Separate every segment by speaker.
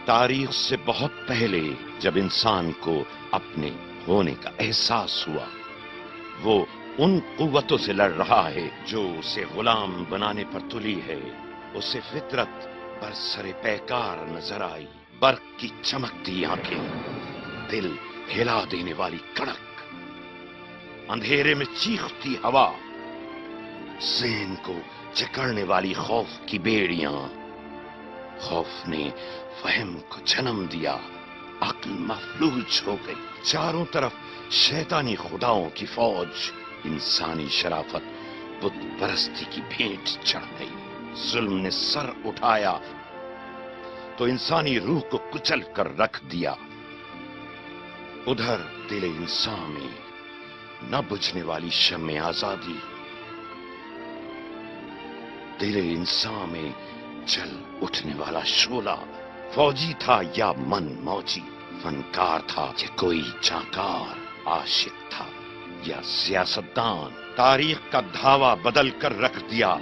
Speaker 1: تاریخ سے بہت پہلے جب انسان کو اپنے ہونے کا احساس ہوا، وہ ان قوتوں سے لڑ رہا ہے جو اسے غلام بنانے پر تلی ہے۔ اسے فطرت برسر پیکار نظر آئی، برق کی چمکتی آنکھیں، دل ہلا دینے والی کڑک، اندھیرے میں چیختی ہوا، ذہن کو جکڑنے والی خوف کی بیڑیاں۔ خوف نے فہم کو جنم دیا، عقل مفلوج ہو گئی، چاروں طرف شیطانی خداؤں کی فوج، انسانی شرافت بت پرستی کی بھینٹ چڑھ گئی۔ ظلم نے سر اٹھایا تو انسانی روح کو کچل کر رکھ دیا۔ ادھر دل انسان میں نہ بجھنے والی شمع آزادی، دل انسان میں جل اٹھنے والا شعلہ، فوجی تھا یا من موجی، فنکار تھا یا کوئی جانکار، عاشق تھا یا سیاستدان، تاریخ کا دھاوا بدل کر رکھ دیا۔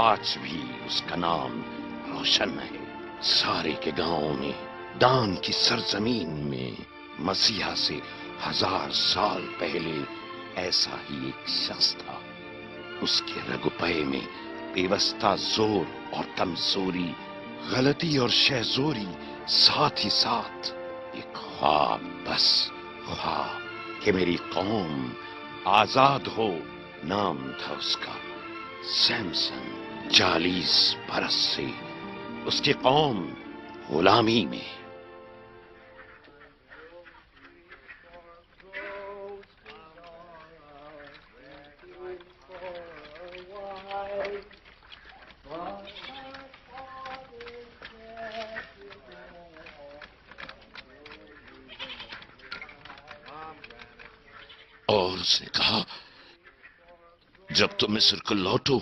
Speaker 1: آج بھی اس کا نام روشن ہے۔ سارے کے گاؤں میں، دان کی سرزمین میں، مسیحا سے 1000 سال پہلے ایسا ہی ایک شخص تھا۔ اس کے رگپے میں پیوستہ زور اور کمزوری، غلطی اور شہزوری، ساتھ ہی ساتھ ایک خواب، بس خواب کہ میری قوم آزاد ہو۔ نام تھا اس کا سیمسن۔ 40 برس سے اس کی قوم غلامی میں۔ اور اس نے کہا، جب تم مصر کو لوٹو،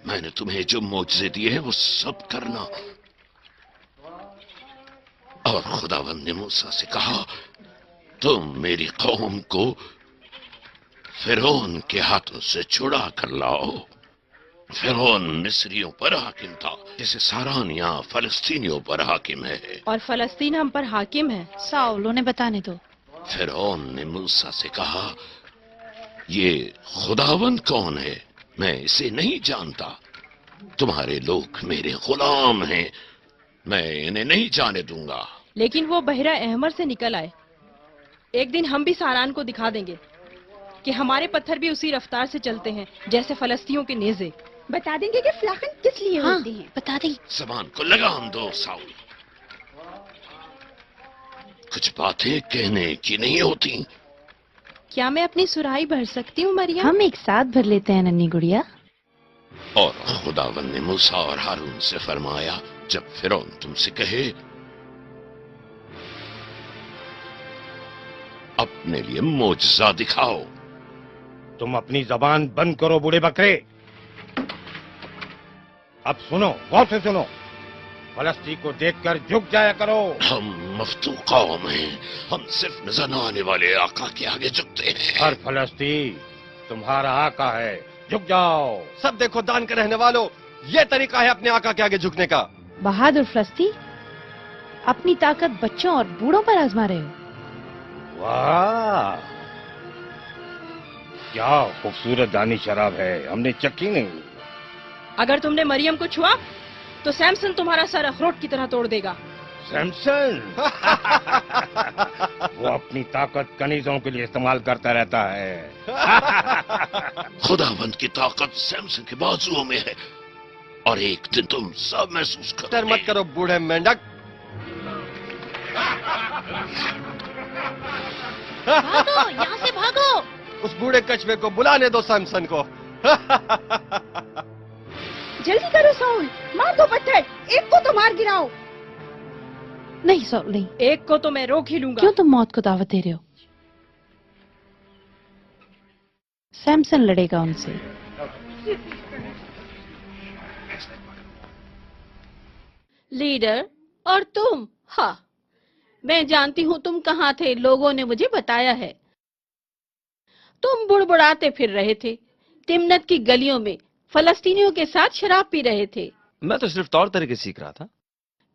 Speaker 1: میں نے تمہیں جو معجزے دیے ہیں وہ سب کرنا۔ اور خداوند نے موسیٰ سے کہا، تم میری قوم کو فرعون کے ہاتھوں سے چھڑا کر لاؤ۔ فرعون مصریوں پر حاکم تھا جیسے ساران یہاں فلسطینیوں پر حاکم ہے،
Speaker 2: اور فلسطین ہم پر حاکم ہے۔
Speaker 3: ساؤل انہیں بتانے دو۔
Speaker 1: فرعون نے موسیٰ سے کہا، یہ خداوند کون ہے؟ میں اسے نہیں جانتا۔ تمہارے لوگ میرے غلام ہیں، میں انہیں نہیں جانے دوں گا۔
Speaker 2: لیکن وہ بحیرہ احمر سے نکل آئے۔ ایک دن ہم بھی ساران کو دکھا دیں گے کہ ہمارے پتھر بھی اسی رفتار سے چلتے ہیں جیسے فلسطینیوں کے نیزے۔
Speaker 4: بتا دیں گے کہ فلاخن کس لیے ہوتی ہیں۔
Speaker 3: بتا دیں۔
Speaker 1: زبان کو لگام دو ساؤل، کچھ باتیں کہنے کی نہیں ہوتی۔
Speaker 2: کیا میں اپنی سراہی بھر سکتی ہوں مریم؟
Speaker 3: ہم ایک ساتھ بھر لیتے ہیں ننھی گڑیا۔
Speaker 1: اور خداوند نے موسیٰ اور ہارون سے فرمایا، جب فرعون تم سے کہے اپنے لیے معجزہ دکھاؤ،
Speaker 5: تم اپنی زبان بند کرو بوڑھے بکرے۔ اب سنو، غور سے سنو، فلسطین کو دیکھ کر جھک جایا کرو۔
Speaker 1: ہم مفتو قوم ہیں، ہم صرف نظر نہ آنے والے آقا کے آگے جھکتے ہیں۔
Speaker 5: ہر فلسطین تمہارا آقا ہے، جھک جاؤ۔
Speaker 6: سب دیکھو دان کے رہنے والوں، یہ طریقہ ہے اپنے آقا کے آگے جھکنے کا۔
Speaker 3: بہادر فلسطین، اپنی طاقت بچوں اور بوڑھوں پر آزما رہے ہو۔
Speaker 5: واہ، کیا خوبصورت دانی شراب ہے، ہم نے چکی نہیں۔
Speaker 2: اگر تم نے مریم کو چھوا تو سیمسن تمہارا سر اخروٹ کی طرح توڑ دے گا۔
Speaker 5: سیمسن وہ اپنی طاقت کنیزوں کے لیے استعمال کرتا رہتا ہے۔
Speaker 1: خداوند کی طاقت سیمسن کے بازوؤں میں ہے، اور ایک دن تم سب محسوس کرو
Speaker 6: ڈر مت کرو بوڑھے مینڈک۔
Speaker 3: بھاگو، یہاں سے بھاگو۔
Speaker 6: اس بوڑھے کچھوے کو بلانے دو سیمسن کو۔
Speaker 4: جلدی کرو ساؤل، مار دو پتھر، ایک کو تو مار گراؤ۔
Speaker 3: نہیں ساؤل نہیں،
Speaker 2: ایک کو تو میں روک ہی لوں گا۔
Speaker 3: کیوں تم موت کو دعوت دے رہے ہو؟ سیمسن لڑے گا ان سے۔
Speaker 7: لیڈر، اور تم؟ ہاں، میں جانتی ہوں تم کہاں تھے، لوگوں نے مجھے بتایا ہے۔ تم بڑبڑاتے پھر رہے تھے، تمنت کی گلیوں میں فلسطینیوں کے ساتھ شراب پی رہے تھے۔
Speaker 6: میں تو صرف طور طریقے سیکھ رہا تھا۔